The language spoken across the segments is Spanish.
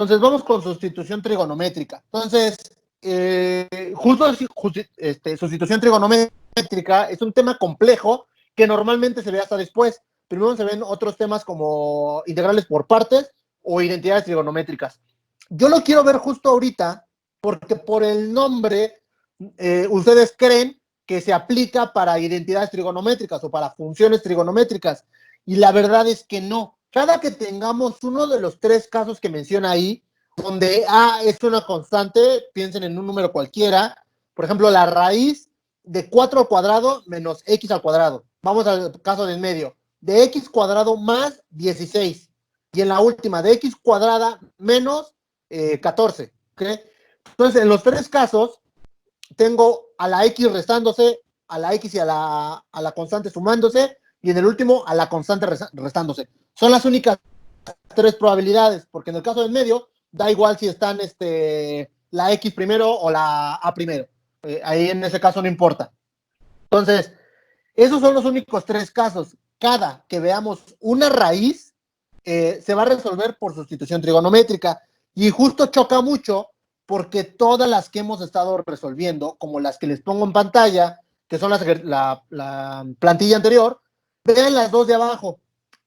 Entonces vamos con sustitución trigonométrica. Entonces, sustitución trigonométrica es un tema complejo que normalmente se ve hasta después. Primero se ven otros temas como integrales por partes o identidades trigonométricas. Yo lo quiero ver justo ahorita porque por el nombre ustedes creen que se aplica para identidades trigonométricas o para funciones trigonométricas, y la verdad es que no. Cada que tengamos uno de los tres casos que menciona ahí, donde A es una constante, piensen en un número cualquiera, por ejemplo, la raíz de 4 al cuadrado menos x al cuadrado. Vamos al caso del medio, de x cuadrado más 16. Y en la última, de x cuadrada menos 14. ¿Okay? Entonces, en los tres casos, tengo a la x restándose, a la x y a la constante sumándose, y en el último a la constante restándose. Son las únicas tres probabilidades, porque en el caso del medio, da igual si están la x primero o la a primero. Ahí en ese caso no importa. Entonces, esos son los únicos tres casos. Cada que veamos una raíz, se va a resolver por sustitución trigonométrica. Y justo choca mucho porque todas las que hemos estado resolviendo, como las que les pongo en pantalla, que son la plantilla anterior, vean las dos de abajo.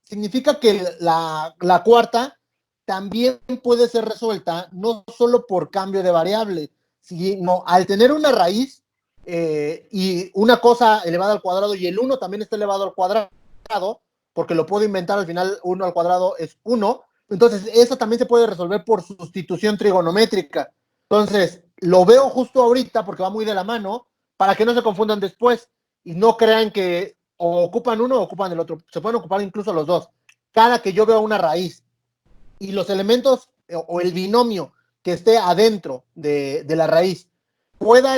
Significa que la cuarta también puede ser resuelta no solo por cambio de variable, sino al tener una raíz y una cosa elevada al cuadrado y el 1 también está elevado al cuadrado, porque lo puedo inventar, al final 1 al cuadrado es 1, entonces eso también se puede resolver por sustitución trigonométrica. Entonces, lo veo justo ahorita porque va muy de la mano, para que no se confundan después y no crean que o ocupan uno o ocupan el otro. Se pueden ocupar incluso los dos. Cada que yo veo una raíz y los elementos o el binomio que esté adentro de la raíz pueda,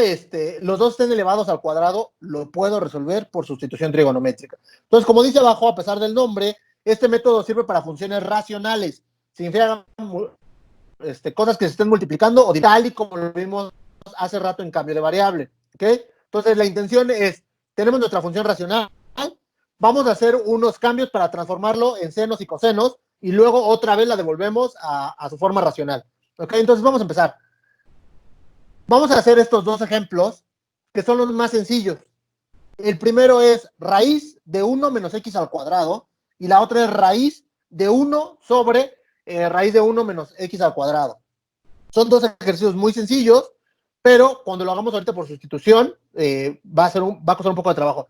los dos estén elevados al cuadrado, lo puedo resolver por sustitución trigonométrica. Entonces, como dice abajo, a pesar del nombre, este método sirve para funciones racionales. Significa cosas que se estén multiplicando o tal y como lo vimos hace rato en cambio de variable. ¿Okay? Entonces, la intención es, tenemos nuestra función racional, vamos a hacer unos cambios para transformarlo en senos y cosenos y luego otra vez la devolvemos a su forma racional. ¿Okay? Entonces, vamos a empezar. Vamos a hacer estos dos ejemplos que son los más sencillos. El primero es raíz de 1 menos x al cuadrado y la otra es raíz de 1 sobre raíz de 1 menos x al cuadrado. Son dos ejercicios muy sencillos, pero cuando lo hagamos ahorita por sustitución, va a costar un poco de trabajo.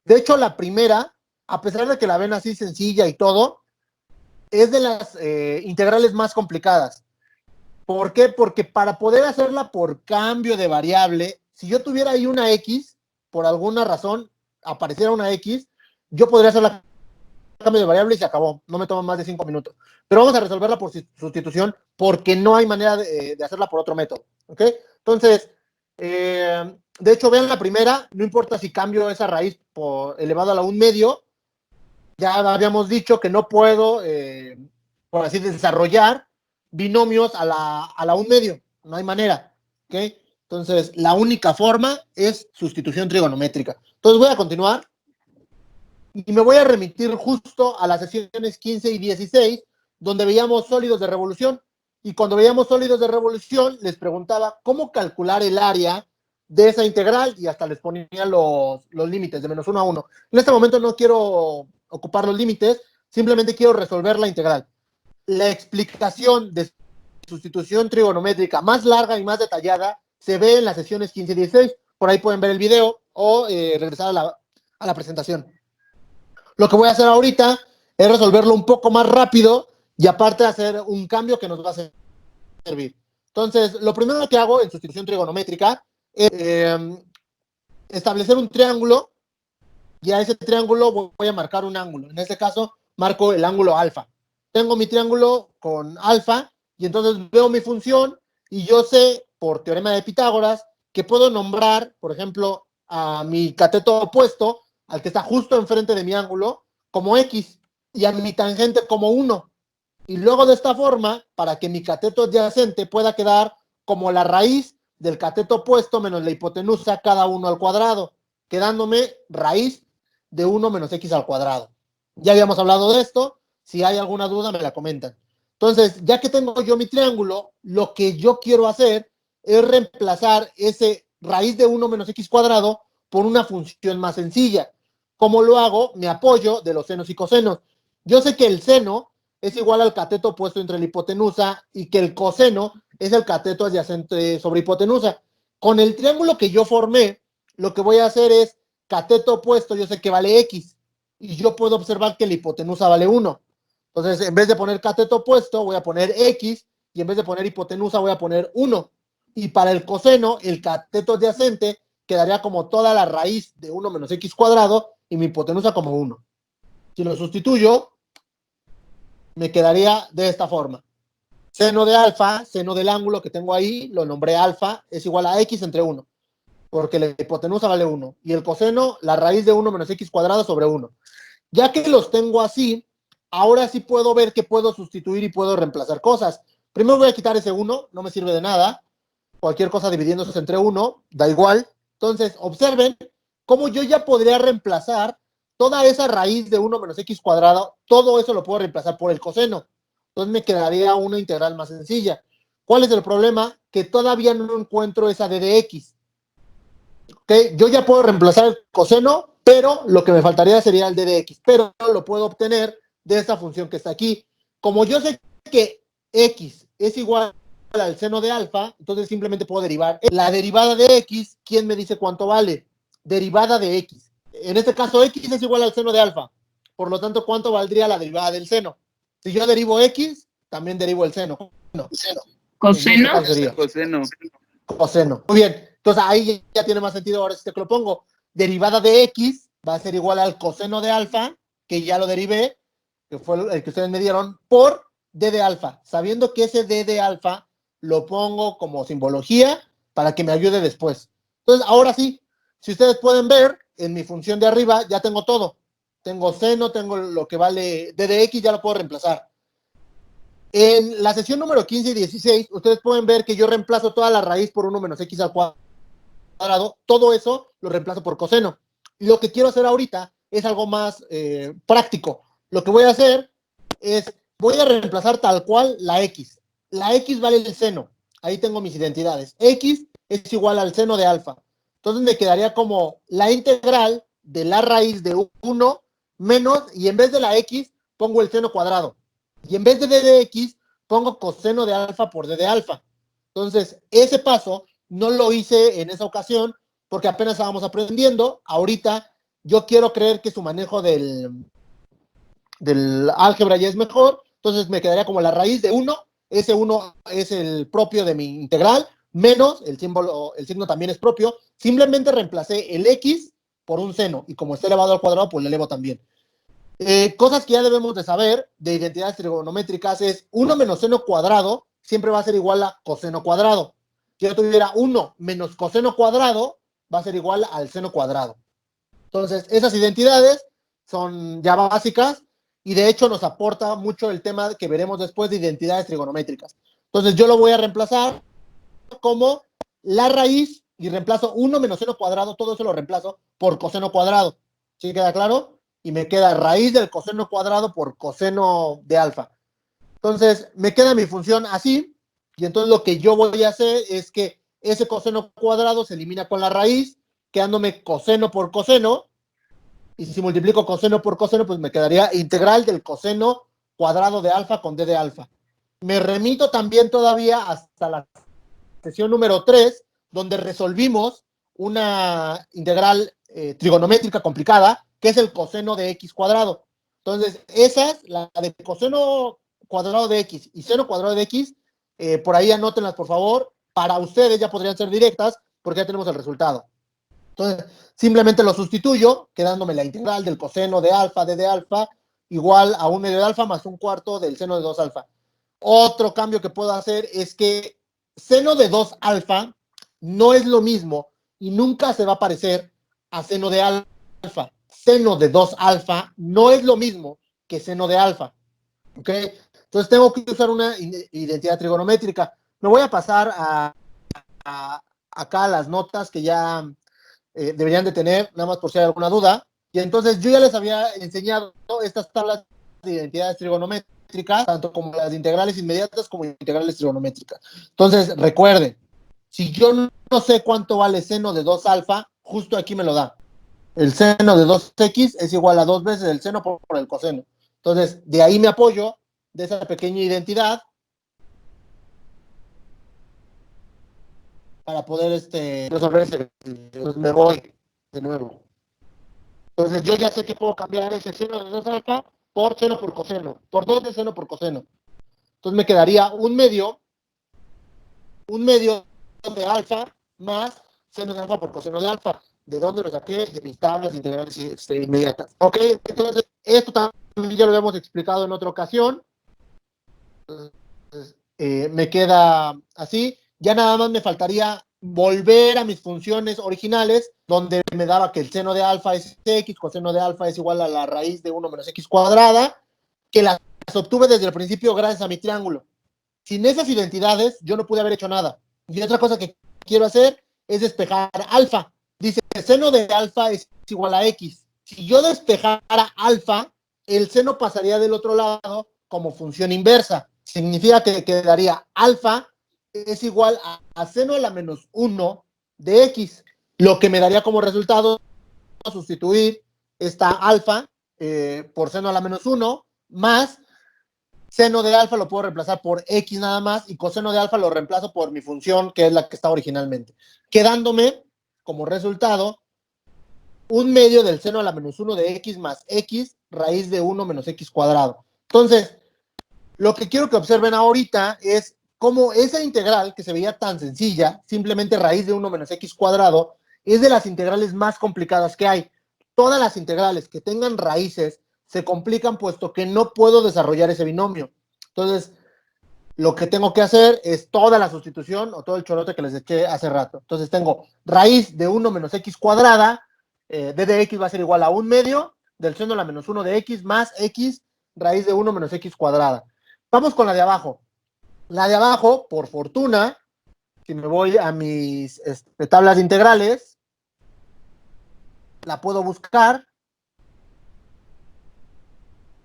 De hecho, la primera, a pesar de que la ven así sencilla y todo, es de las integrales más complicadas. ¿Por qué? Porque para poder hacerla por cambio de variable, si yo tuviera ahí una x, por alguna razón apareciera una x, yo podría hacer la cambio de variable y se acabó. No me toma más de 5 minutos. Pero vamos a resolverla por sustitución porque no hay manera de hacerla por otro método. ¿Ok? Entonces, de hecho, vean la primera, no importa si cambio esa raíz por elevado a la 1 medio, ya habíamos dicho que no puedo, por así desarrollar binomios a la 1 medio. No hay manera. ¿Ok? Entonces, la única forma es sustitución trigonométrica. Entonces, voy a continuar y me voy a remitir justo a las sesiones 15 y 16, donde veíamos sólidos de revolución. Y cuando veíamos sólidos de revolución, les preguntaba cómo calcular el área de esa integral y hasta les ponía los límites de menos 1 a 1. En este momento no quiero ocupar los límites, simplemente quiero resolver la integral. La explicación de sustitución trigonométrica más larga y más detallada se ve en las sesiones 15 y 16. Por ahí pueden ver el video o regresar a la presentación. Lo que voy a hacer ahorita es resolverlo un poco más rápido y aparte hacer un cambio que nos va a servir. Entonces, lo primero que hago en sustitución trigonométrica es establecer un triángulo y a ese triángulo voy a marcar un ángulo. En este caso, marco el ángulo alfa. Tengo mi triángulo con alfa y entonces veo mi función y yo sé, por teorema de Pitágoras, que puedo nombrar, por ejemplo, a mi cateto opuesto, al que está justo enfrente de mi ángulo, como X y a mi tangente como 1. Y luego de esta forma, para que mi cateto adyacente pueda quedar como la raíz del cateto opuesto menos la hipotenusa cada uno al cuadrado, quedándome raíz de 1 menos x al cuadrado. Ya habíamos hablado de esto, si hay alguna duda me la comentan. Entonces, ya que tengo yo mi triángulo, lo que yo quiero hacer es reemplazar ese raíz de 1 menos x cuadrado por una función más sencilla. ¿Cómo lo hago? Me apoyo de los senos y cosenos. Yo sé que el seno es igual al cateto opuesto entre la hipotenusa y que el coseno es el cateto adyacente sobre hipotenusa. Con el triángulo que yo formé, lo que voy a hacer es cateto opuesto, yo sé que vale x, y yo puedo observar que la hipotenusa vale 1. Entonces, en vez de poner cateto opuesto, voy a poner x, y en vez de poner hipotenusa, voy a poner 1. Y para el coseno, el cateto adyacente quedaría como toda la raíz de 1 menos x cuadrado, y mi hipotenusa como 1. Si lo sustituyo, me quedaría de esta forma. Seno de alfa, seno del ángulo que tengo ahí, lo nombré alfa, es igual a x entre 1, porque la hipotenusa vale 1. Y el coseno, la raíz de 1 menos x cuadrado sobre 1. Ya que los tengo así, ahora sí puedo ver que puedo sustituir y puedo reemplazar cosas. Primero voy a quitar ese 1, no me sirve de nada. Cualquier cosa dividiéndose entre 1, da igual. Entonces, observen cómo yo ya podría reemplazar toda esa raíz de 1 menos x cuadrado, todo eso lo puedo reemplazar por el coseno. Entonces me quedaría una integral más sencilla. ¿Cuál es el problema? Que todavía no encuentro esa d de x. ¿Okay? Yo ya puedo reemplazar el coseno, pero lo que me faltaría sería el d de x. Pero lo puedo obtener de esta función que está aquí. Como yo sé que x es igual al seno de alfa, entonces simplemente puedo derivar. La derivada de x, ¿quién me dice cuánto vale? Derivada de x. En este caso, x es igual al seno de alfa. Por lo tanto, ¿cuánto valdría la derivada del seno? Si yo derivo x, también derivo el seno. No. En este Coseno. caso sería Coseno. coseno. Muy bien. Entonces ahí ya tiene más sentido ahora si te lo pongo. Derivada de x va a ser igual al coseno de alfa, que ya lo derivé, que fue el que ustedes me dieron, por d de alfa. Sabiendo que ese d de alfa lo pongo como simbología para que me ayude después. Entonces, ahora sí, si ustedes pueden ver, en mi función de arriba ya tengo todo. Tengo seno, tengo lo que vale d de x, ya lo puedo reemplazar. En la sesión número 15 y 16, ustedes pueden ver que yo reemplazo toda la raíz por 1 menos x al cuadrado. Todo eso lo reemplazo por coseno. Y lo que quiero hacer ahorita es algo más práctico. Lo que voy a hacer es, voy a reemplazar tal cual la x. La x vale el seno. Ahí tengo mis identidades. X es igual al seno de alfa. Entonces me quedaría como la integral de la raíz de 1 menos, y en vez de la x, pongo el seno cuadrado. Y en vez de d de x, pongo coseno de alfa por d de alfa. Entonces, ese paso no lo hice en esa ocasión porque apenas estábamos aprendiendo. Ahorita yo quiero creer que su manejo del álgebra ya es mejor. Entonces me quedaría como la raíz de 1. Ese 1 es el propio de mi integral, menos el símbolo, el signo también es propio. Simplemente reemplacé el x por un seno. Y como está elevado al cuadrado, pues le elevo también. Cosas que ya debemos de saber de identidades trigonométricas es 1 menos seno cuadrado siempre va a ser igual a coseno cuadrado. Si yo tuviera 1 menos coseno cuadrado, va a ser igual al seno cuadrado. Entonces, esas identidades son ya básicas y de hecho nos aporta mucho el tema que veremos después de identidades trigonométricas. Entonces, yo lo voy a reemplazar como la raíz y reemplazo 1 menos seno cuadrado, todo eso lo reemplazo por coseno cuadrado. ¿Sí queda claro? Y me queda raíz del coseno cuadrado por coseno de alfa. Entonces, me queda mi función así, y entonces lo que yo voy a hacer es que ese coseno cuadrado se elimina con la raíz, quedándome coseno por coseno, y si multiplico coseno por coseno, pues me quedaría integral del coseno cuadrado de alfa con d de alfa. Me remito también todavía hasta la sesión número 3, donde resolvimos una integral trigonométrica complicada, que es el coseno de x cuadrado. Entonces, esas, la de coseno cuadrado de x y seno cuadrado de x, por ahí anótenlas, por favor. Para ustedes ya podrían ser directas, porque ya tenemos el resultado. Entonces, simplemente lo sustituyo, quedándome la integral del coseno de alfa, d de alfa, igual a 1 medio de alfa más un cuarto del seno de 2 alfa. Otro cambio que puedo hacer es que seno de 2 alfa no es lo mismo y nunca se va a parecer a seno de alfa. Seno de 2 alfa no es lo mismo que seno de alfa. ¿Ok? Entonces tengo que usar una identidad trigonométrica. Me voy a pasar acá a las notas que ya deberían de tener, nada más por si hay alguna duda. Y entonces yo ya les había enseñado estas tablas de identidades trigonométricas trigonométricas, tanto como las integrales inmediatas como integrales trigonométricas. Entonces, recuerden, si yo no sé cuánto vale seno de 2 alfa, justo aquí me lo da. El seno de 2x es igual a 2 veces el seno por el coseno. Entonces, de ahí me apoyo, de esa pequeña identidad, para poder resolver ese. Entonces me voy de nuevo. Entonces yo ya sé que puedo cambiar ese seno de 2 alfa por seno por coseno, por 2 de seno por coseno. Entonces me quedaría un medio de alfa más seno de alfa por coseno de alfa. ¿De dónde lo saqué? De mis tablas integrales inmediatas. Ok, entonces esto también ya lo habíamos explicado en otra ocasión. Entonces, me queda así. Ya nada más me faltaría volver a mis funciones originales, donde me daba que el seno de alfa es x, coseno de alfa es igual a la raíz de 1 menos x cuadrada, que las obtuve desde el principio gracias a mi triángulo. Sin esas identidades, yo no pude haber hecho nada. Y otra cosa que quiero hacer es despejar alfa. Dice que el seno de alfa es igual a x. Si yo despejara alfa, el seno pasaría del otro lado como función inversa. Significa que quedaría alfa es igual a seno a la menos 1 de x, lo que me daría como resultado sustituir esta alfa por seno a la menos 1 más seno de alfa lo puedo reemplazar por x nada más y coseno de alfa lo reemplazo por mi función que es la que está originalmente, quedándome como resultado un medio del seno a la menos 1 de x más x raíz de 1 menos x cuadrado. Entonces, lo que quiero que observen ahorita es cómo esa integral que se veía tan sencilla, simplemente raíz de 1 menos x cuadrado, es de las integrales más complicadas que hay. Todas las integrales que tengan raíces se complican puesto que no puedo desarrollar ese binomio. Entonces, lo que tengo que hacer es toda la sustitución o todo el chorote que les eché hace rato. Entonces tengo raíz de 1 menos x cuadrada, d de x va a ser igual a 1 medio del seno a la menos 1 de x más x raíz de 1 menos x cuadrada. Vamos con la de abajo. La de abajo, por fortuna, si me voy a mis tablas de integrales, la puedo buscar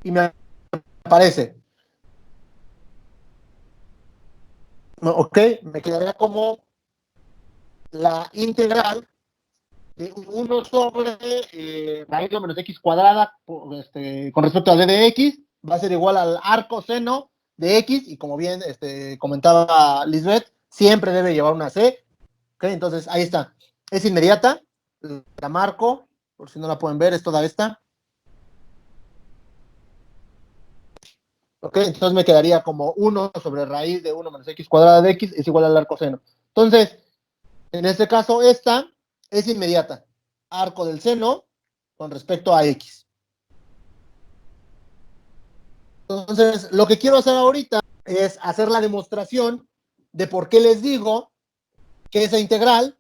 y me aparece. Ok, me quedaría como la integral de 1 sobre raíz de menos x cuadrada con respecto a d de x va a ser igual al arco seno de x y como bien comentaba Lisbeth, siempre debe llevar una c. Okay, entonces ahí está. Es inmediata, la marco, por si no la pueden ver, es toda esta. Ok, entonces me quedaría como 1 sobre raíz de 1 menos x cuadrada de x es igual al arco seno. Entonces, en este caso, esta es inmediata. Arco del seno con respecto a x. Entonces, lo que quiero hacer ahorita es hacer la demostración de por qué les digo que esa integral,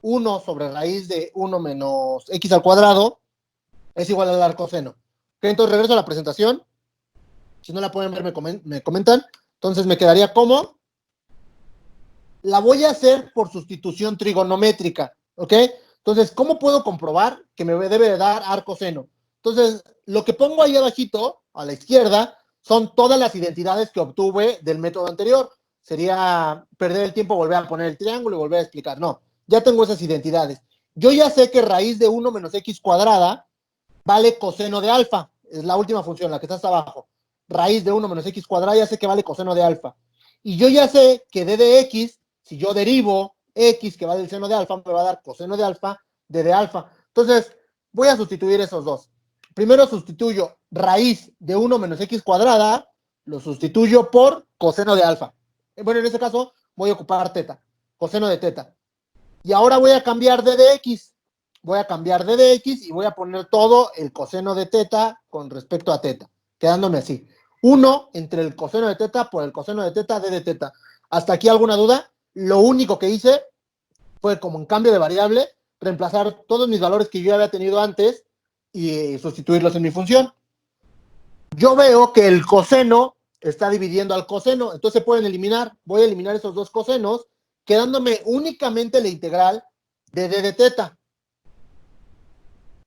1 sobre raíz de 1 menos x al cuadrado, es igual al arco seno. Okay, entonces regreso a la presentación. Si no la pueden ver, me comentan. Entonces me quedaría como la voy a hacer por sustitución trigonométrica, ¿ok? Entonces, ¿cómo puedo comprobar que me debe de dar arco seno? Entonces, lo que pongo ahí abajito, a la izquierda, son todas las identidades que obtuve del método anterior. Sería perder el tiempo volver a poner el triángulo y volver a explicar. No, ya tengo esas identidades. Yo ya sé que raíz de 1 menos x cuadrada vale coseno de alfa. Es la última función, la que está hasta abajo. Raíz de 1 menos x cuadrada ya sé que vale coseno de alfa. Y yo ya sé que d de x, si yo derivo x que va del seno de alfa, me va a dar coseno de alfa de alfa. Entonces, voy a sustituir esos dos. Primero sustituyo raíz de 1 menos x cuadrada, lo sustituyo por coseno de alfa. Bueno, en este caso voy a ocupar teta, coseno de teta. Y ahora voy a cambiar d de x. Voy a cambiar d de x y voy a poner todo el coseno de teta con respecto a teta, quedándome así. 1 entre el coseno de teta por el coseno de teta, d de teta. ¿Hasta aquí alguna duda? Lo único que hice fue, como en cambio de variable, reemplazar todos mis valores que yo había tenido antes y sustituirlos en mi función. Yo veo que el coseno está dividiendo al coseno, entonces se pueden eliminar. Voy a eliminar esos dos cosenos, quedándome únicamente la integral de d de teta.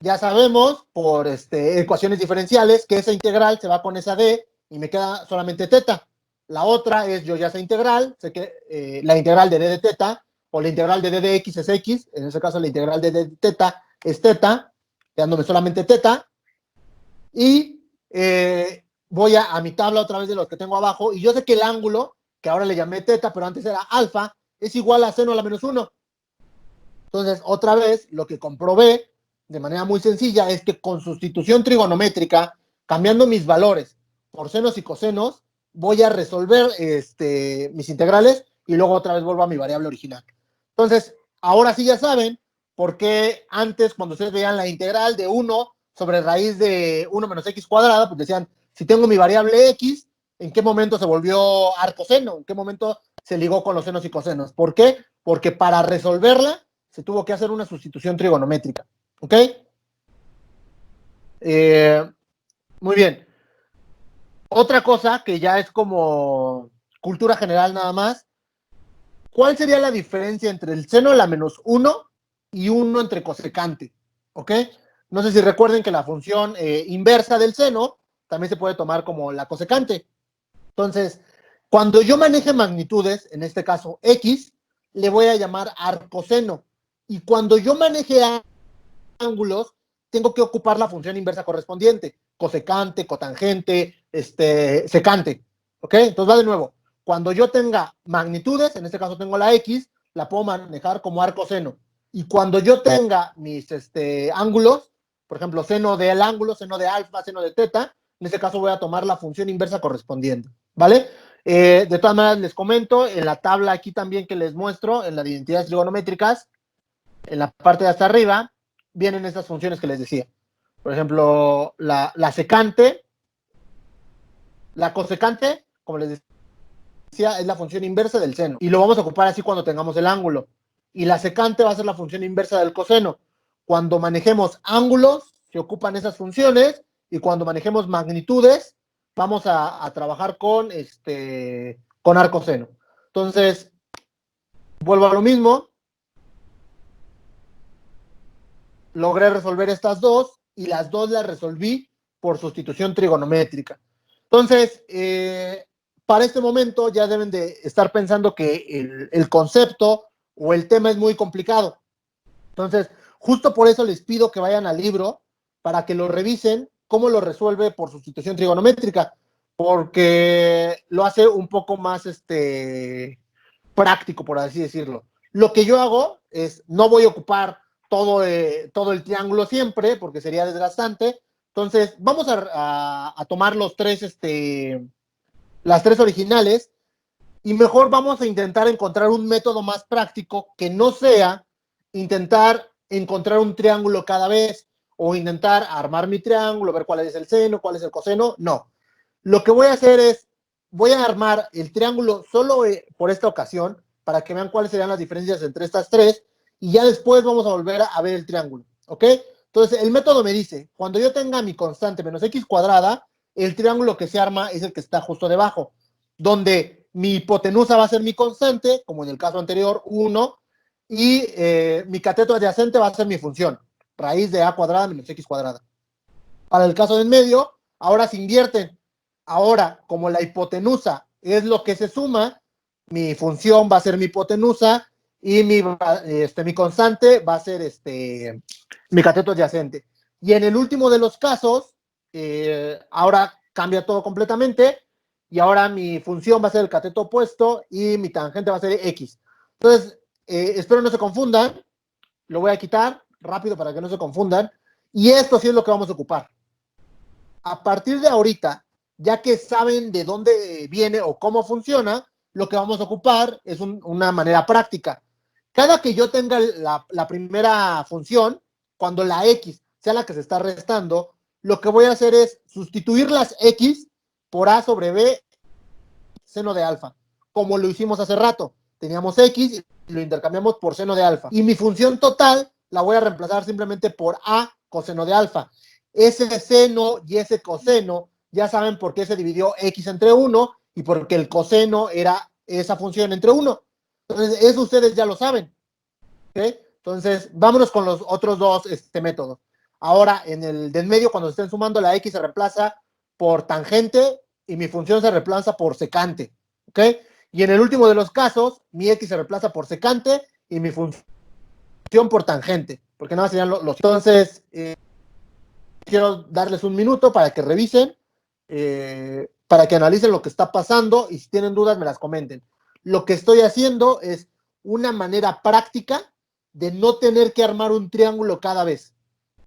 Ya sabemos por ecuaciones diferenciales que esa integral se va con esa d y me queda solamente teta. La otra es yo ya sé integral, sé que la integral de d de teta o la integral de d de x es x, en ese caso la integral de d de teta es teta, quedándome solamente teta, y voy a mi tabla otra vez de los que tengo abajo, y yo sé que el ángulo, que ahora le llamé teta, pero antes era alfa, es igual a seno a la menos 1. Entonces, otra vez, lo que comprobé de manera muy sencilla es que con sustitución trigonométrica, cambiando mis valores por senos y cosenos, voy a resolver mis integrales y luego otra vez vuelvo a mi variable original. Entonces, ahora sí ya saben por qué antes, cuando ustedes veían la integral de 1 sobre raíz de 1 menos x cuadrada, pues decían, si tengo mi variable x, ¿en qué momento se volvió arcoseno? ¿En qué momento se ligó con los senos y cosenos? ¿Por qué? Porque para resolverla se tuvo que hacer una sustitución trigonométrica. ¿Ok? Muy bien. Otra cosa que ya es como cultura general nada más, ¿cuál sería la diferencia entre el seno a la menos 1 y 1 entre cosecante? ¿Ok? No sé si recuerden que la función inversa del seno también se puede tomar como la cosecante. Entonces, cuando yo maneje magnitudes, en este caso x, le voy a llamar arcoseno. Y cuando yo maneje ángulos, tengo que ocupar la función inversa correspondiente, cosecante, cotangente, secante. ¿Ok? Entonces va de nuevo. Cuando yo tenga magnitudes, en este caso tengo la x, la puedo manejar como arcoseno. Y cuando yo tenga mis ángulos, por ejemplo, seno del ángulo, seno de alfa, seno de teta, en este caso voy a tomar la función inversa correspondiente. ¿Vale? De todas maneras, les comento, en la tabla aquí también que les muestro, en la de identidades trigonométricas, en la parte de hasta arriba, vienen estas funciones que les decía. Por ejemplo, la secante, la cosecante, como les decía, es la función inversa del seno. Y lo vamos a ocupar así cuando tengamos el ángulo. Y la secante va a ser la función inversa del coseno. Cuando manejemos ángulos, se ocupan esas funciones. Y cuando manejemos magnitudes, vamos a trabajar con arcoseno. Entonces, vuelvo a lo mismo. Logré resolver estas dos y las dos las resolví por sustitución trigonométrica. Entonces, para este momento ya deben de estar pensando que el concepto o el tema es muy complicado. Entonces, justo por eso les pido que vayan al libro para que lo revisen cómo lo resuelve por sustitución trigonométrica, porque lo hace un poco más práctico, por así decirlo. Lo que yo hago es, no voy a ocupar todo el triángulo siempre, porque sería desgastante. Entonces, vamos a tomar las tres originales y mejor vamos a intentar encontrar un método más práctico que no sea intentar encontrar un triángulo cada vez o intentar armar mi triángulo, ver cuál es el seno, cuál es el coseno. No. Lo que voy a hacer es, voy a armar el triángulo solo por esta ocasión para que vean cuáles serían las diferencias entre estas tres y ya después vamos a volver a ver el triángulo. ¿Ok? Entonces, el método me dice, cuando yo tenga mi constante menos x cuadrada, el triángulo que se arma es el que está justo debajo, donde mi hipotenusa va a ser mi constante, como en el caso anterior, 1, y mi cateto adyacente va a ser mi función, raíz de a cuadrada menos x cuadrada. Para el caso de en medio, ahora se invierten. Ahora, como la hipotenusa es lo que se suma, mi función va a ser mi hipotenusa y mi constante va a ser mi cateto adyacente. Y en el último de los casos, ahora cambia todo completamente y ahora mi función va a ser el cateto opuesto y mi tangente va a ser x. Entonces, espero no se confundan. Lo voy a quitar rápido para que no se confundan. Y esto sí es lo que vamos a ocupar. A partir de ahorita, ya que saben de dónde viene o cómo funciona, lo que vamos a ocupar es una manera práctica. Cada que yo tenga la primera función, cuando la x sea la que se está restando, lo que voy a hacer es sustituir las x por a sobre b seno de alfa, como lo hicimos hace rato. Teníamos x y lo intercambiamos por seno de alfa. Y mi función total la voy a reemplazar simplemente por a coseno de alfa. Ese seno y ese coseno, ya saben por qué se dividió x entre 1 y porque el coseno era esa función entre 1. Entonces, eso ustedes ya lo saben. ¿Okay? Entonces, vámonos con los otros dos métodos. Ahora, en el del medio, cuando estén sumando, la x se reemplaza por tangente y mi función se reemplaza por secante, ¿ok? Y en el último de los casos, mi x se reemplaza por secante y mi función por tangente, porque nada más serían los... Entonces, quiero darles un minuto para que revisen, para que analicen lo que está pasando y si tienen dudas me las comenten. Lo que estoy haciendo es una manera práctica de no tener que armar un triángulo cada vez.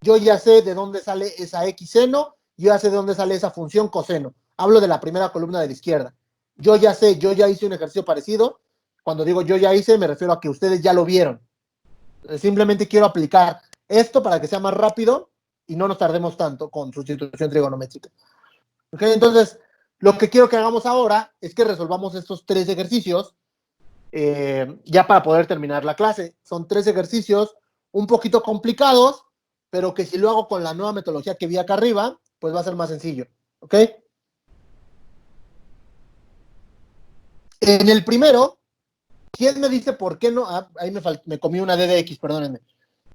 Yo ya sé de dónde sale esa x seno, yo ya sé de dónde sale esa función coseno. Hablo de la primera columna de la izquierda. Yo ya sé, yo ya hice un ejercicio parecido. Cuando digo yo ya hice, me refiero a que ustedes ya lo vieron. Simplemente quiero aplicar esto para que sea más rápido y no nos tardemos tanto con sustitución trigonométrica. ¿Okay? Entonces, lo que quiero que hagamos ahora es que resolvamos estos 3 ejercicios ya para poder terminar la clase. Son 3 ejercicios un poquito complicados, pero que si lo hago con la nueva metodología que vi acá arriba, pues va a ser más sencillo. ¿Ok? En el primero, ¿quién me dice por qué no? Ah, ahí me comí una D de X, perdónenme.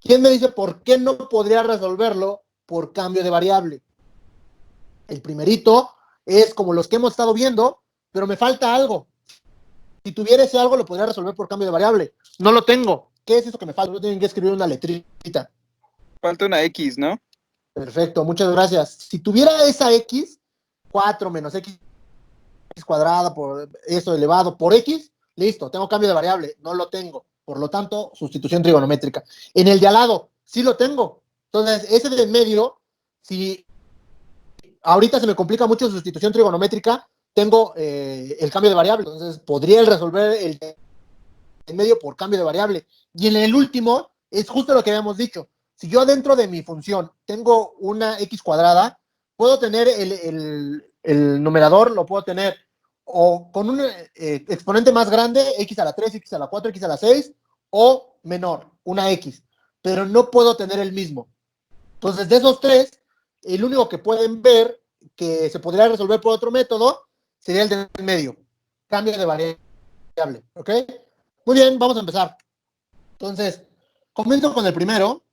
¿Quién me dice por qué no podría resolverlo por cambio de variable? El primerito es como los que hemos estado viendo, pero me falta algo. Si tuviera ese algo, lo podría resolver por cambio de variable. No lo tengo. ¿Qué es eso que me falta? Yo tengo que escribir una letrita. Falta una X, ¿no? Perfecto, muchas gracias. Si tuviera esa X, 4 menos X cuadrada por eso elevado por X, listo, tengo cambio de variable. No lo tengo. Por lo tanto, sustitución trigonométrica. En el de al lado, sí lo tengo. Entonces, ese de en medio, si ahorita se me complica mucho sustitución trigonométrica, tengo el cambio de variable, entonces podría resolver el en medio por cambio de variable. Y en el último, es justo lo que habíamos dicho. Si yo dentro de mi función tengo una x cuadrada, puedo tener el numerador, lo puedo tener o con un exponente más grande, x a la 3, x a la 4, x a la 6, o menor, una x. Pero no puedo tener el mismo. Entonces, de esos 3, el único que pueden ver que se podría resolver por otro método sería el del medio, cambio de variable, ¿ok? Muy bien, vamos a empezar. Entonces, comienzo con el primero,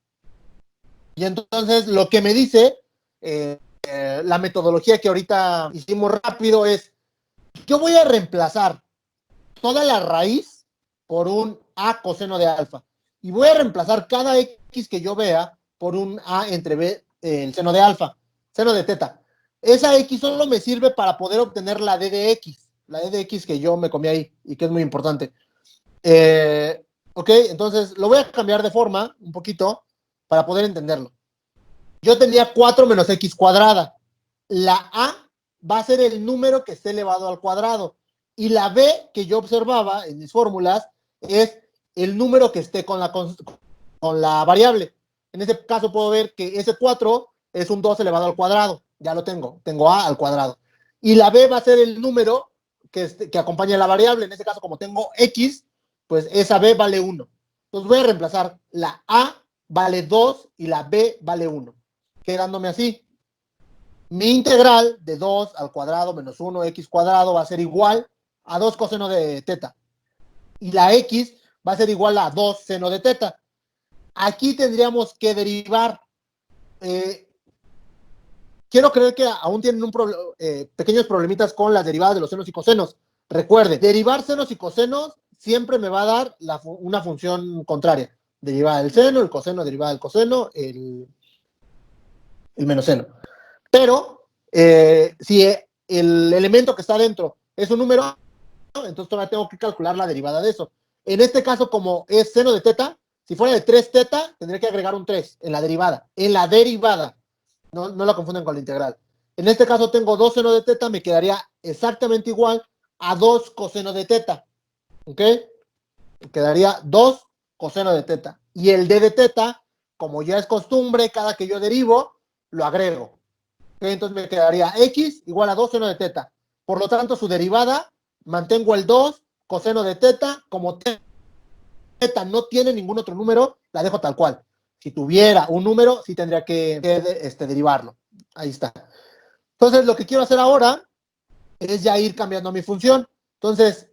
y entonces lo que me dice la metodología que ahorita hicimos rápido es, yo voy a reemplazar toda la raíz por un a coseno de alfa, y voy a reemplazar cada x que yo vea por un a entre b, el seno de alfa, seno de teta. Esa x solo me sirve para poder obtener la d de x, la d de x que yo me comí ahí y que es muy importante. Ok, entonces lo voy a cambiar de forma un poquito para poder entenderlo. Yo tendría 4 menos x cuadrada. La a va a ser el número que esté elevado al cuadrado. Y la b que yo observaba en mis fórmulas es el número que esté con la variable. En este caso puedo ver que ese 4 es un 2 elevado al cuadrado. Ya lo tengo. Tengo a al cuadrado. Y la b va a ser el número que acompaña la variable. En este caso, como tengo x, pues esa b vale 1. Entonces voy a reemplazar la a vale 2 y la b vale 1. Quedándome así. Mi integral de 2 al cuadrado menos 1 x cuadrado va a ser igual a 2 coseno de teta. Y la x va a ser igual a 2 seno de teta. Aquí tendríamos que derivar. Quiero creer que aún tienen pequeños problemitas con las derivadas de los senos y cosenos. Recuerde, derivar senos y cosenos siempre me va a dar una función contraria. Derivada del seno, el coseno, derivada del coseno, el menos seno. Pero si el elemento que está dentro es un número, entonces todavía tengo que calcular la derivada de eso. En este caso, como es seno de teta, si fuera de 3 teta, tendría que agregar un 3 en la derivada. En la derivada. No la confunden con la integral. En este caso tengo 2 seno de teta, me quedaría exactamente igual a 2 coseno de teta. ¿Ok? Me quedaría 2 coseno de teta. Y el d de teta, como ya es costumbre, cada que yo derivo, lo agrego. ¿Okay? Entonces me quedaría x igual a 2 seno de teta. Por lo tanto, su derivada, mantengo el 2 coseno de teta, como teta no tiene ningún otro número, la dejo tal cual. Si tuviera un número, sí tendría que derivarlo. Ahí está. Entonces, lo que quiero hacer ahora es ya ir cambiando mi función. Entonces,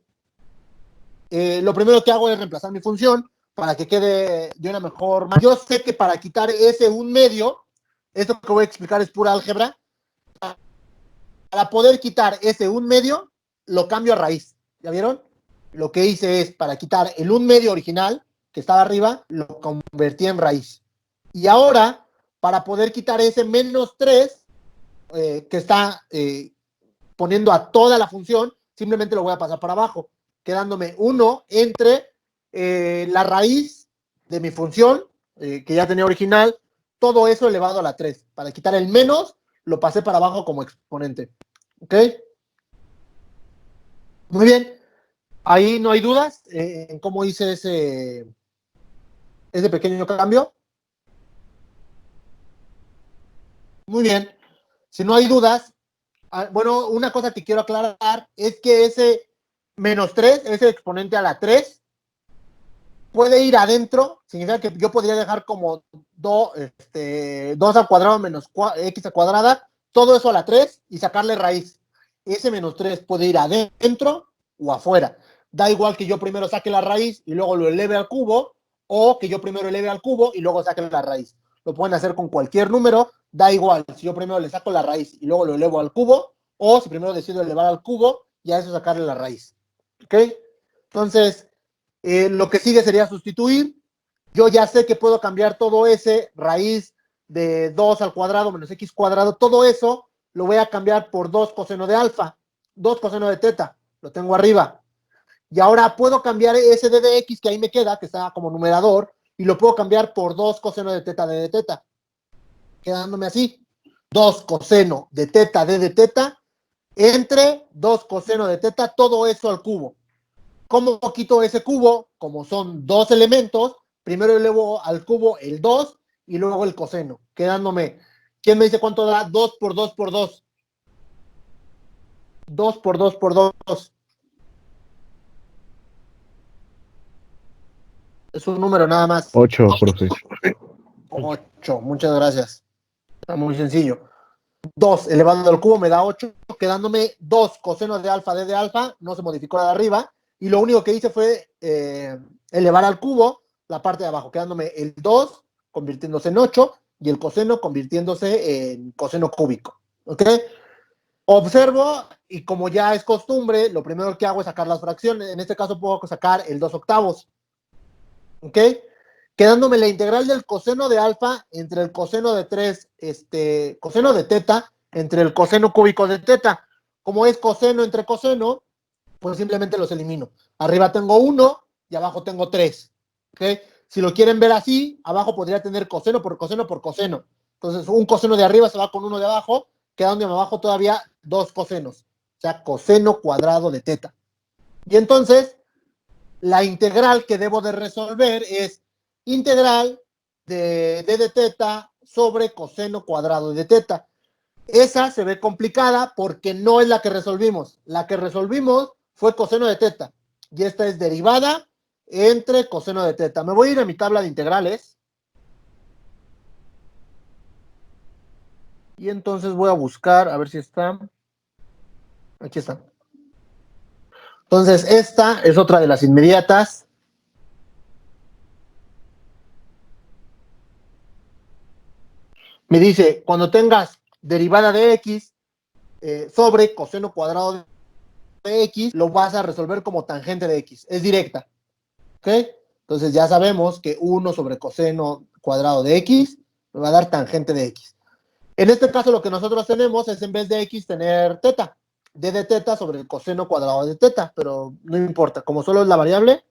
lo primero que hago es reemplazar mi función para que quede de una mejor manera. Yo sé que para quitar ese un medio, esto que voy a explicar es pura álgebra, Para poder quitar ese 1/2, lo cambio a raíz. ¿Ya vieron? Lo que hice es, para quitar el 1/2 original, que estaba arriba, lo convertí en raíz. Y ahora, para poder quitar ese -3, que está poniendo a toda la función, simplemente lo voy a pasar para abajo, quedándome 1 entre la raíz de mi función, que ya tenía original, todo eso elevado a la 3. Para quitar el menos, lo pasé para abajo como exponente. ¿Ok? Muy bien. Ahí no hay dudas en cómo hice ese pequeño cambio. Muy bien. Si no hay dudas, bueno, una cosa que quiero aclarar es que ese -3, ese exponente a la 3, puede ir adentro, significa que yo podría dejar como 2 al cuadrado menos x a cuadrada, todo eso a la 3 y sacarle raíz. Ese -3 puede ir adentro o afuera. Da igual que yo primero saque la raíz y luego lo eleve al cubo, o que yo primero eleve al cubo y luego saque la raíz. Lo pueden hacer con cualquier número, da igual si yo primero le saco la raíz y luego lo elevo al cubo, o si primero decido elevar al cubo y a eso sacarle la raíz. ¿Ok? Entonces, lo que sigue sería sustituir. Yo ya sé que puedo cambiar todo ese raíz de 2 al cuadrado menos x cuadrado, todo eso lo voy a cambiar por 2 coseno de alfa, 2 coseno de teta, lo tengo arriba. Y ahora puedo cambiar ese d de x que ahí me queda, que está como numerador, y lo puedo cambiar por 2 coseno de teta d de teta, quedándome así. 2 coseno de teta d de teta entre 2 coseno de teta, todo eso al cubo. ¿Cómo quito ese cubo? Como son dos elementos, primero elevo al cubo el 2 y luego el coseno, quedándome. ¿Quién me dice cuánto da 2 por 2 por 2? 2 por 2 por 2. Es un número nada más. 8, profe. 8, muchas gracias. Está muy sencillo. 2 elevado al cubo me da 8, quedándome 2 coseno de alfa d de alfa, no se modificó la de arriba, y lo único que hice fue elevar al cubo la parte de abajo, quedándome el 2 convirtiéndose en 8 y el coseno convirtiéndose en coseno cúbico. ¿Ok? Observo y como ya es costumbre, lo primero que hago es sacar las fracciones. En este caso puedo sacar el 2 octavos. ¿Ok? Quedándome la integral del coseno de alfa entre el coseno de 3, coseno de teta entre el coseno cúbico de teta. Como es coseno entre coseno, pues simplemente los elimino. Arriba tengo 1 y abajo tengo 3. ¿Okay? Si lo quieren ver así, abajo podría tener coseno por coseno por coseno. Entonces, un coseno de arriba se va con uno de abajo, quedándome abajo todavía 2 cosenos. O sea, coseno cuadrado de teta. Y entonces, la integral que debo de resolver es integral de d de teta sobre coseno cuadrado de teta. Esa se ve complicada porque no es la que resolvimos. La que resolvimos fue coseno de teta. Y esta es derivada entre coseno de teta. Me voy a ir a mi tabla de integrales. Y entonces voy a buscar, a ver si está. Aquí está. Entonces, esta es otra de las inmediatas. Me dice, cuando tengas derivada de x sobre coseno cuadrado de x, lo vas a resolver como tangente de x. Es directa. ¿Ok? Entonces ya sabemos que 1 sobre coseno cuadrado de x me va a dar tangente de x. En este caso lo que nosotros tenemos es en vez de x tener teta. D de teta sobre el coseno cuadrado de teta, pero no importa. Como solo es la variable,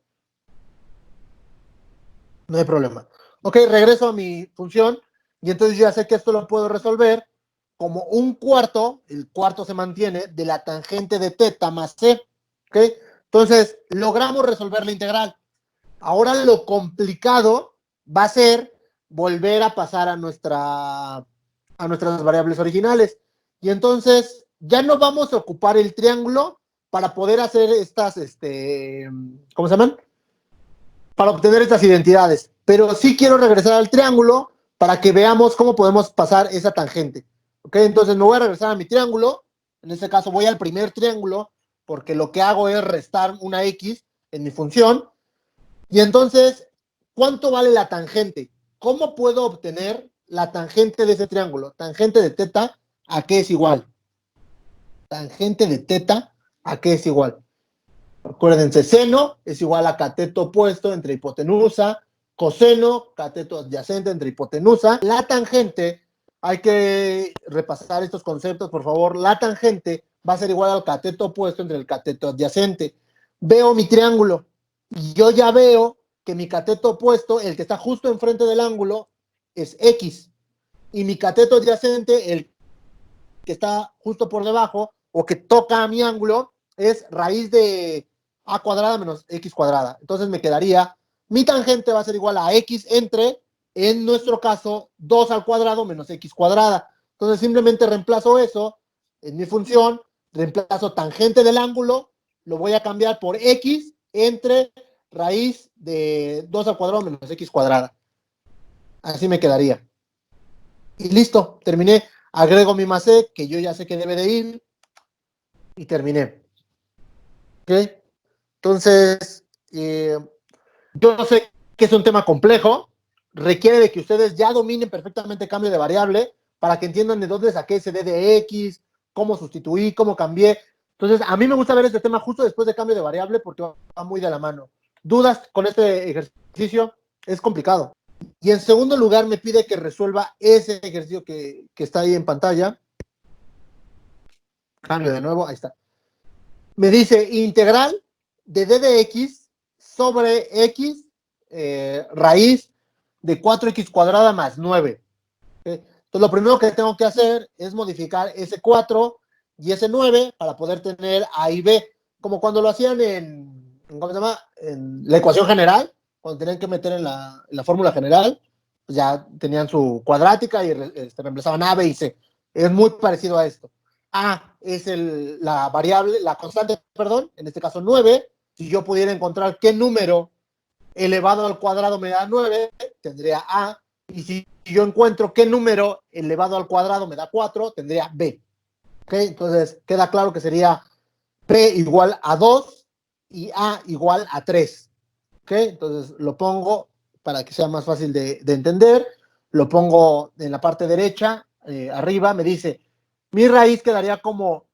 no hay problema. Ok, regreso a mi función y entonces ya sé que esto lo puedo resolver como un cuarto, el cuarto se mantiene, de la tangente de teta más c. ¿Ok? Entonces, logramos resolver la integral. Ahora lo complicado va a ser volver a pasar a nuestras variables originales. Y entonces ya no vamos a ocupar el triángulo para poder hacer estas, ¿cómo se llaman? Para obtener estas identidades. Pero sí quiero regresar al triángulo para que veamos cómo podemos pasar esa tangente. ¿Ok? Entonces me voy a regresar a mi triángulo. En este caso voy al primer triángulo porque lo que hago es restar una X en mi función. Y entonces, ¿cuánto vale la tangente? ¿Cómo puedo obtener la tangente de ese triángulo? Tangente de teta, ¿a qué es igual? tangente de teta, ¿a qué es igual? Acuérdense, seno es igual a cateto opuesto entre hipotenusa, coseno, cateto adyacente entre hipotenusa. La tangente, hay que repasar estos conceptos, por favor. La tangente va a ser igual al cateto opuesto entre el cateto adyacente. Veo mi triángulo y yo ya veo que mi cateto opuesto, el que está justo enfrente del ángulo, es X. Y mi cateto adyacente, el que está justo por debajo o que toca a mi ángulo, es raíz de a cuadrada menos x cuadrada. Entonces me quedaría, mi tangente va a ser igual a x entre, en nuestro caso, 2 al cuadrado menos x cuadrada. Entonces simplemente reemplazo eso en mi función, reemplazo tangente del ángulo, lo voy a cambiar por x entre raíz de 2 al cuadrado menos x cuadrada. Así me quedaría. Y listo, terminé. Agrego mi más c, que yo ya sé que debe de ir, y terminé. ¿Ok? Entonces, yo sé que es un tema complejo, requiere de que ustedes ya dominen perfectamente el cambio de variable para que entiendan de dónde saqué ese d de x, cómo sustituí, cómo cambié. Entonces, a mí me gusta ver este tema justo después de cambio de variable porque va muy de la mano. ¿Dudas con este ejercicio? Es complicado. Y en segundo lugar, me pide que resuelva ese ejercicio que está ahí en pantalla. Cambio de nuevo, ahí está. Me dice integral de d de x sobre x raíz de 4x cuadrada más 9. ¿Okay? Entonces, lo primero que tengo que hacer es modificar ese 4 y ese 9 para poder tener A y B, como cuando lo hacían ¿cómo se llama? En la ecuación general, cuando tenían que meter en la fórmula general, pues ya tenían su cuadrática y reemplazaban A, B y C. Es muy parecido a esto. A es la variable, la constante, perdón, en este caso 9. Si yo pudiera encontrar qué número elevado al cuadrado me da 9, tendría A. Y si yo encuentro qué número elevado al cuadrado me da 4, tendría B. ¿Ok? Entonces queda claro que sería B igual a 2 y A igual a 3. ¿Ok? Entonces lo pongo para que sea más fácil de entender. Lo pongo en la parte derecha, arriba, me dice, mi raíz quedaría como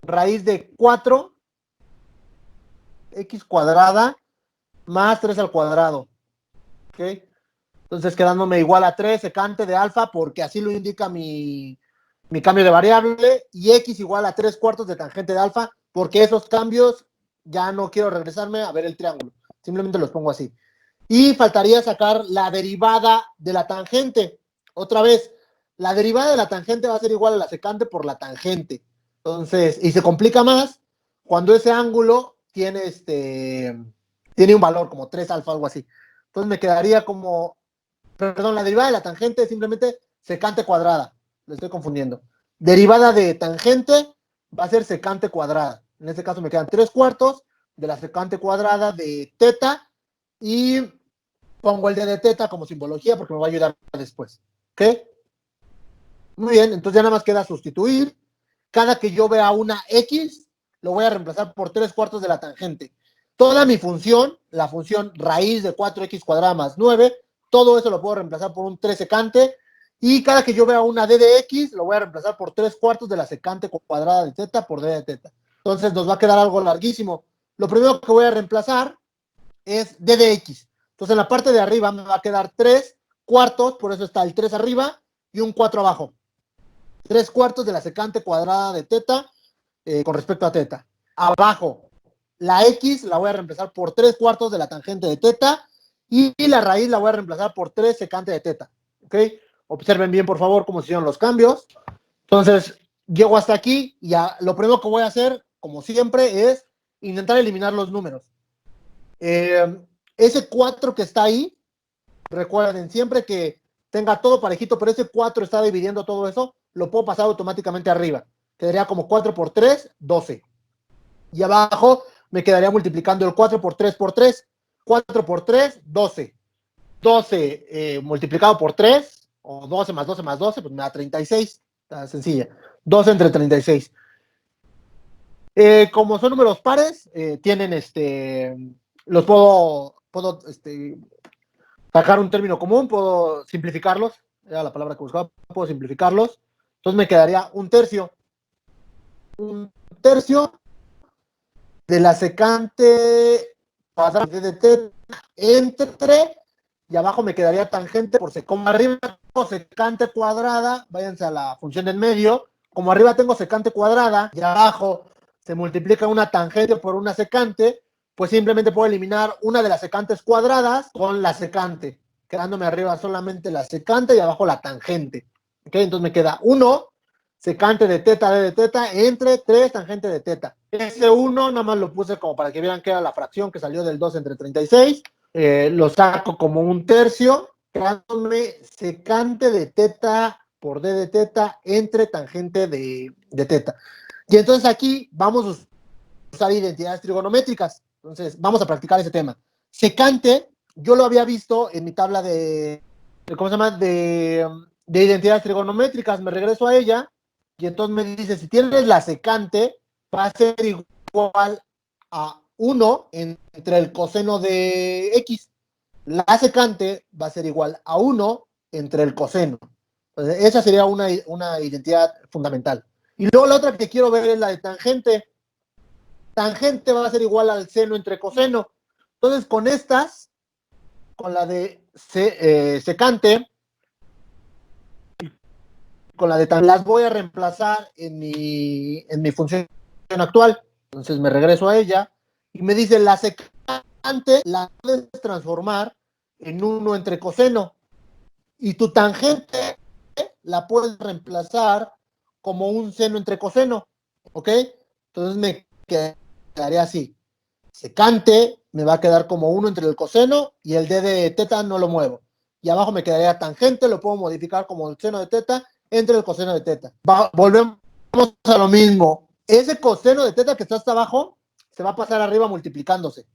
raíz de 4x cuadrada más 3 al cuadrado. ¿Ok? Entonces quedándome igual a 3 secante de alfa, porque así lo indica mi cambio de variable, y x igual a 3 cuartos de tangente de alfa, porque esos cambios ya no quiero regresarme a ver el triángulo. Simplemente los pongo así. Y faltaría sacar la derivada de la tangente. Otra vez, la derivada de la tangente va a ser igual a la secante por la tangente. Entonces, y se complica más cuando ese ángulo tiene un valor como 3 alfa, algo así. Entonces me quedaría como, perdón, la derivada de la tangente es simplemente secante cuadrada. Le estoy confundiendo. Derivada de tangente va a ser secante cuadrada. En este caso me quedan 3 cuartos de la secante cuadrada de teta y pongo el d de teta como simbología porque me va a ayudar después. ¿Ok? Muy bien, entonces ya nada más queda sustituir. Cada que yo vea una x, lo voy a reemplazar por 3 cuartos de la tangente. Toda mi función, la función raíz de 4x cuadrada más 9, todo eso lo puedo reemplazar por un 3 secante. Y cada que yo vea una d de x, lo voy a reemplazar por 3 cuartos de la secante cuadrada de teta por d de teta. Entonces nos va a quedar algo larguísimo. Lo primero que voy a reemplazar es d de x. Entonces en la parte de arriba me va a quedar 3 cuartos, por eso está el 3 arriba y un 4 abajo. 3 cuartos de la secante cuadrada de teta con respecto a teta. Abajo, la x la voy a reemplazar por 3 cuartos de la tangente de teta y la raíz la voy a reemplazar por 3 secante de teta. ¿Ok? Observen bien, por favor, cómo se hicieron los cambios. Entonces, llego hasta aquí y ya, lo primero que voy a hacer, como siempre, es intentar eliminar los números. Ese 4 que está ahí, recuerden, siempre que tenga todo parejito, pero ese 4 está dividiendo todo eso, lo puedo pasar automáticamente arriba. Quedaría como 4 por 3, 12. Y abajo me quedaría multiplicando el 4 por 3 por 3. 4 por 3, 12. 12 multiplicado por 3, o 12 más 12 más 12, pues me da 36. Está sencilla. 12 entre 36. Como son números pares, tienen los puedo sacar un término común, puedo simplificarlos, era la palabra que buscaba, puedo simplificarlos. Entonces me quedaría un tercio. un tercio de la secante cuadrada de teta entre, y abajo me quedaría tangente por como arriba tengo secante cuadrada, váyanse a la función del medio, como arriba tengo secante cuadrada y abajo se multiplica una tangente por una secante, pues simplemente puedo eliminar una de las secantes cuadradas con la secante, quedándome arriba solamente la secante y abajo la tangente. ¿Ok? Entonces me queda 1 secante de teta d de teta entre 3 tangente de teta. Ese 1 nada más lo puse como para que vieran que era la fracción que salió del 2 entre 36. Lo saco como un tercio, quedándome secante de teta por d de teta entre tangente de teta. Y entonces aquí vamos a usar identidades trigonométricas. Entonces vamos a practicar ese tema. Secante, yo lo había visto en mi tabla ¿cómo se llama? De identidades trigonométricas. Me regreso a ella y entonces me dice, si tienes la secante, va a ser igual a 1 entre el coseno de x. La secante va a ser igual a 1 entre el coseno. Entonces, esa sería una identidad fundamental. Y luego la otra que quiero ver es la de tangente. Tangente va a ser igual al seno entre coseno. Entonces, con estas, con la de secante, con la de tangente, las voy a reemplazar en mi función actual. Entonces me regreso a ella y me dice la secante la puedes transformar en 1 entre coseno y tu tangente la puedes reemplazar como un seno entre coseno, ¿ok? Entonces me quedaría así. Secante me va a quedar como 1 entre el coseno y el d de teta no lo muevo. Y abajo me quedaría tangente, lo puedo modificar como el seno de teta entre el coseno de teta. Volvemos a lo mismo. Ese coseno de teta que está hasta abajo se va a pasar arriba multiplicándose,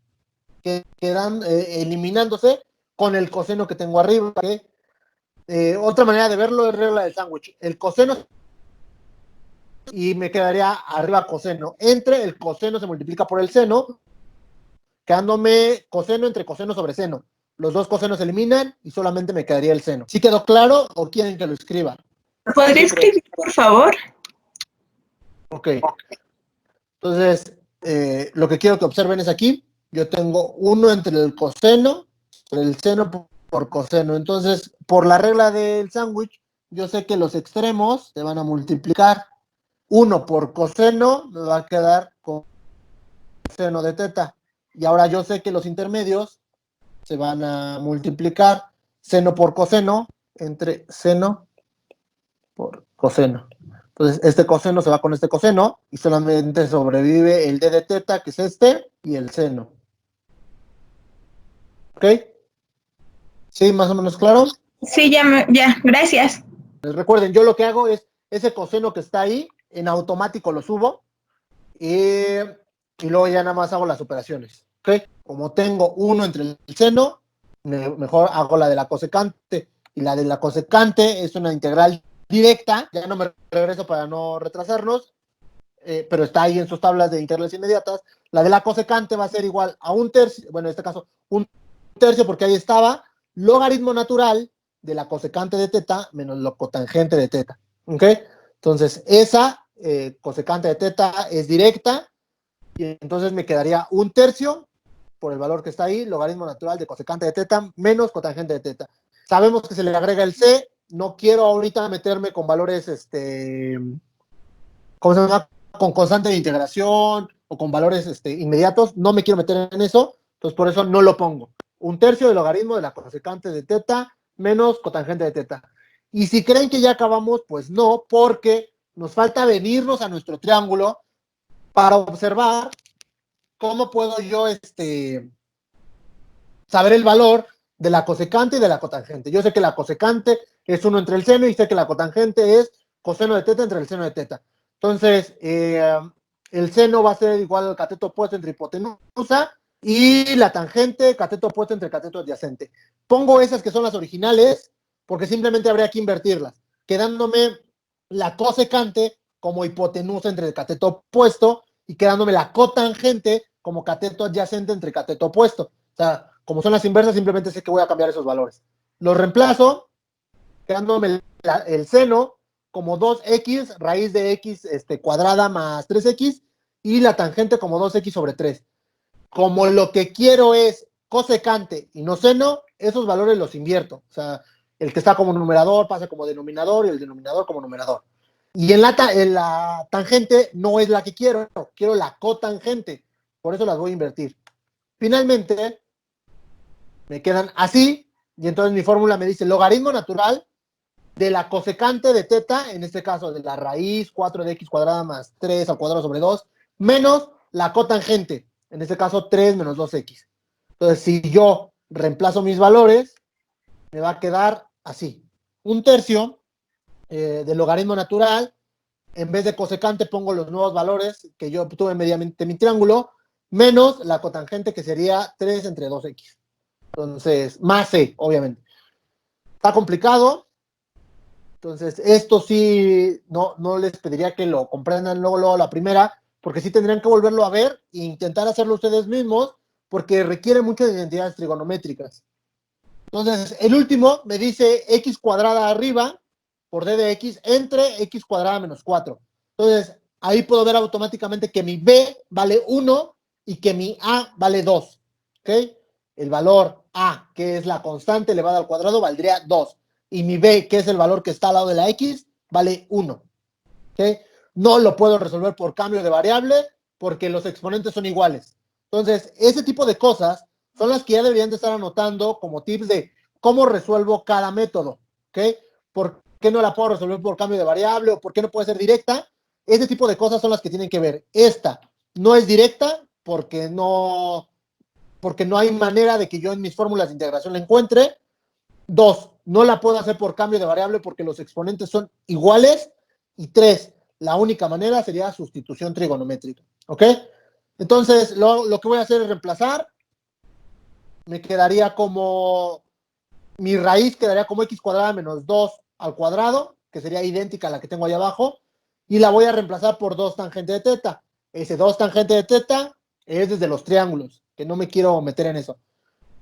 quedan eliminándose con el coseno que tengo arriba. ¿Okay? Otra manera de verlo es regla del sándwich. El coseno y me quedaría arriba coseno. Entre el coseno se multiplica por el seno, quedándome coseno entre coseno sobre seno. Los dos cosenos se eliminan y solamente me quedaría el seno. ¿Sí quedó claro o quieren que lo escriba? ¿Podría escribir, por favor? Ok. Entonces, lo que quiero que observen es aquí. Yo tengo 1 entre el coseno sobre el seno por coseno. Entonces, por la regla del sándwich, yo sé que los extremos se van a multiplicar. 1 por coseno me va a quedar coseno de teta. Y ahora yo sé que los intermedios se van a multiplicar seno por coseno entre seno por coseno. Entonces, este coseno se va con este coseno y solamente sobrevive el d de teta, que es este, y el seno. ¿Ok? ¿Sí? ¿Más o menos claro? Sí, ya, gracias. Recuerden, yo lo que hago es ese coseno que está ahí, en automático lo subo y luego ya nada más hago las operaciones. ¿Ok? Como tengo 1 entre el seno, mejor hago la de la cosecante. Y la de la cosecante es una integral directa, ya no me regreso para no retrasarnos, pero está ahí en sus tablas de integrales inmediatas. La de la cosecante va a ser igual a un tercio, bueno, en este caso, un tercio porque ahí estaba, logaritmo natural de la cosecante de teta menos lo cotangente de teta. ¿Ok? Entonces, esa cosecante de teta es directa y entonces me quedaría un tercio por el valor que está ahí, logaritmo natural de cosecante de teta menos cotangente de teta. Sabemos que se le agrega el c, no quiero ahorita meterme con valores, ¿cómo se llama? Con constante de integración o con valores inmediatos, no me quiero meter en eso, entonces por eso no lo pongo. Un tercio del logaritmo de la cosecante de teta menos cotangente de teta. Y si creen que ya acabamos, pues no, porque nos falta venirnos a nuestro triángulo para observar cómo puedo yo saber el valor de la cosecante y de la cotangente. Yo sé que la cosecante es 1 entre el seno y sé que la cotangente es coseno de teta entre el seno de teta. Entonces, el seno va a ser igual al cateto opuesto entre hipotenusa y la tangente, cateto opuesto entre cateto adyacente. Pongo esas que son las originales porque simplemente habría que invertirlas, quedándome la cosecante como hipotenusa entre el cateto opuesto y quedándome la cotangente como cateto adyacente entre cateto opuesto. O sea, como son las inversas, simplemente sé que voy a cambiar esos valores. Los reemplazo, quedándome el seno como 2x raíz de x cuadrada más 3x y la tangente como 2x sobre 3. Como lo que quiero es cosecante y no seno, esos valores los invierto. O sea, el que está como numerador pasa como denominador y el denominador como numerador. Y en la tangente no es la que quiero la cotangente. Por eso las voy a invertir. Finalmente, me quedan así, y entonces mi fórmula me dice logaritmo natural de la cosecante de teta, en este caso de la raíz 4 de x cuadrada más 3 al cuadrado sobre 2, menos la cotangente, en este caso 3 menos 2x. Entonces, si yo reemplazo mis valores, me va a quedar así. Un tercio del logaritmo natural, en vez de cosecante pongo los nuevos valores que yo obtuve mediante mi triángulo, menos la cotangente que sería 3 entre 2x. Entonces, más c, obviamente. Está complicado. Entonces, esto sí, no les pediría que lo comprendan luego a la primera, porque sí tendrían que volverlo a ver e intentar hacerlo ustedes mismos, porque requiere mucho de identidades trigonométricas. Entonces, el último me dice x cuadrada arriba por d de x entre x cuadrada menos 4. Entonces, ahí puedo ver automáticamente que mi b vale 1 y que mi a vale 2. ¿Ok? El valor a, que es la constante elevada al cuadrado, valdría 2. Y mi b, que es el valor que está al lado de la x, vale 1. ¿Ok? No lo puedo resolver por cambio de variable porque los exponentes son iguales. Entonces, ese tipo de cosas son las que ya deberían de estar anotando como tips de cómo resuelvo cada método. ¿Ok? ¿Por qué no la puedo resolver por cambio de variable o por qué no puede ser directa? Ese tipo de cosas son las que tienen que ver. Esta no es directa porque no hay manera de que yo en mis fórmulas de integración la encuentre. 2, no la puedo hacer por cambio de variable porque los exponentes son iguales. Y 3, la única manera sería sustitución trigonométrica. ¿Ok? Entonces, lo que voy a hacer es reemplazar. Me quedaría como, mi raíz quedaría como x cuadrada menos 2 al cuadrado, que sería idéntica a la que tengo ahí abajo, y la voy a reemplazar por 2 tangente de teta. Ese 2 tangente de teta es desde los triángulos, que no me quiero meter en eso.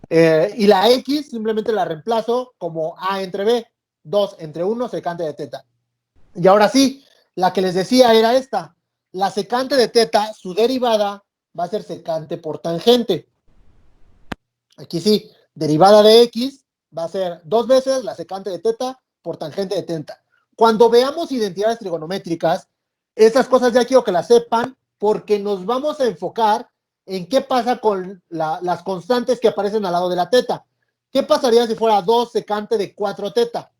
Y la x simplemente la reemplazo como a entre b, 2 entre 1 secante de teta. Y ahora sí, la que les decía era esta. La secante de teta, su derivada va a ser secante por tangente. Aquí sí, derivada de x va a ser 2 veces la secante de teta por tangente de teta. Cuando veamos identidades trigonométricas, estas cosas ya quiero que las sepan porque nos vamos a enfocar en qué pasa con las constantes que aparecen al lado de la teta. ¿Qué pasaría si fuera 2 secante de 4 teta?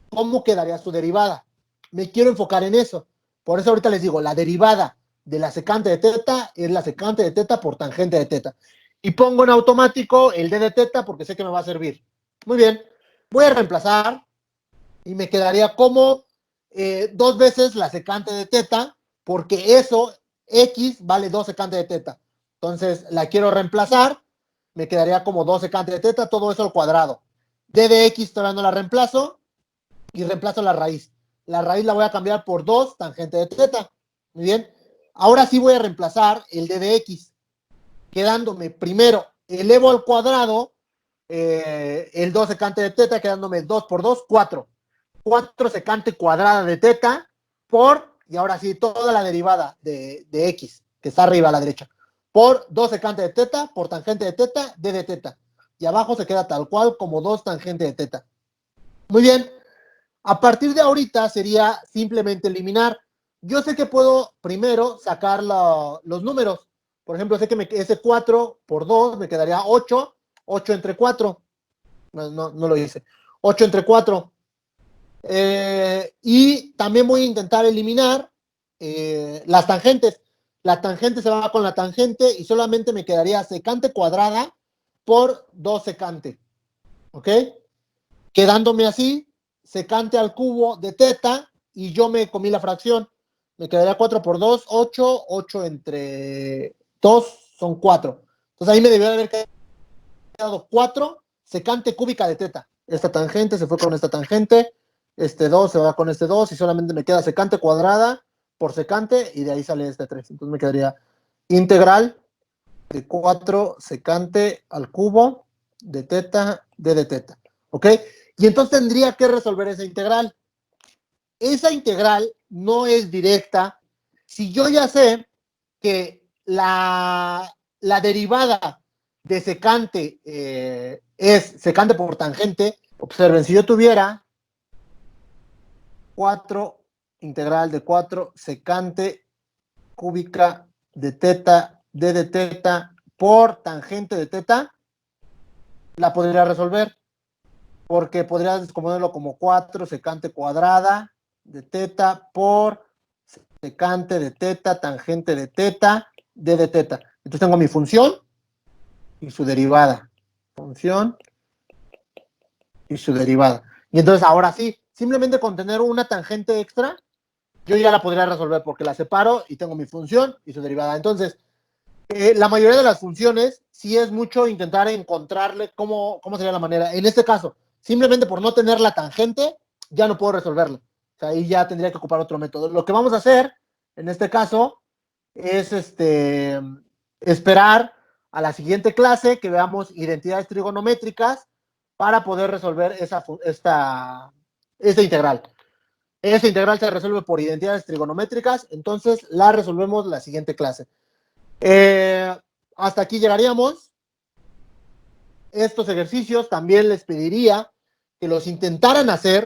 ¿Cómo quedaría su derivada? Me quiero enfocar en eso. Por eso ahorita les digo, la derivada de la secante de teta es la secante de teta por tangente de teta. Y pongo en automático el d de teta porque sé que me va a servir. Muy bien, voy a reemplazar y me quedaría como 2 veces la secante de teta, porque eso, x vale 2 secante de teta. Entonces la quiero reemplazar, me quedaría como 2 secante de teta, todo eso al cuadrado. D de x todavía no la reemplazo y reemplazo la raíz. La raíz la voy a cambiar por 2 tangente de teta. Muy bien. Ahora sí voy a reemplazar el d de x, quedándome primero elevo al cuadrado el 2 secante de teta, quedándome 2 por 2, 4. 4 secante cuadrada de teta por, y ahora sí, toda la derivada de x, que está arriba a la derecha, por 2 secante de teta, por tangente de teta, d de teta. Y abajo se queda tal cual como 2 tangente de teta. Muy bien. A partir de ahorita sería simplemente eliminar. Yo sé que puedo primero sacar los números. Por ejemplo, sé que ese 4 por 2 me quedaría 8. 8 entre 4. No lo hice. 8 entre 4. Y también voy a intentar eliminar las tangentes. La tangente se va con la tangente y solamente me quedaría secante cuadrada por 2 secante. ¿Ok? Quedándome así, secante al cubo de teta, y yo me comí la fracción. Me quedaría 4 por 2, 8. 8 entre 2 son 4. Entonces ahí me debió de haber quedado 4 secante cúbica de teta. Esta tangente se fue con esta tangente, este 2 se va con este 2 y solamente me queda secante cuadrada por secante y de ahí sale este 3. Entonces me quedaría integral de 4 secante al cubo de teta d de teta. ¿Ok? Y entonces tendría que resolver esa integral. esa integral no es directa. Si yo ya sé que la derivada de secante es secante por tangente, observen, si yo tuviera 4 integral de 4 secante cúbica de teta d de teta por tangente de teta, la podría resolver, porque podría descomponerlo como 4 secante cuadrada de teta por secante de teta, tangente de teta, d de teta. Entonces tengo mi función y su derivada. Función y su derivada. Y entonces ahora sí, simplemente con tener una tangente extra, yo ya la podría resolver porque la separo y tengo mi función y su derivada. Entonces, la mayoría de las funciones sí es mucho intentar encontrarle cómo sería la manera. En este caso, simplemente por no tener la tangente, ya no puedo resolverlo. O sea, ahí ya tendría que ocupar otro método. Lo que vamos a hacer, en este caso, es esperar a la siguiente clase que veamos identidades trigonométricas para poder resolver esta integral. Esta integral se resuelve por identidades trigonométricas, entonces la resolvemos la siguiente clase. Hasta aquí llegaríamos. Estos ejercicios también les pediría que los intentaran hacer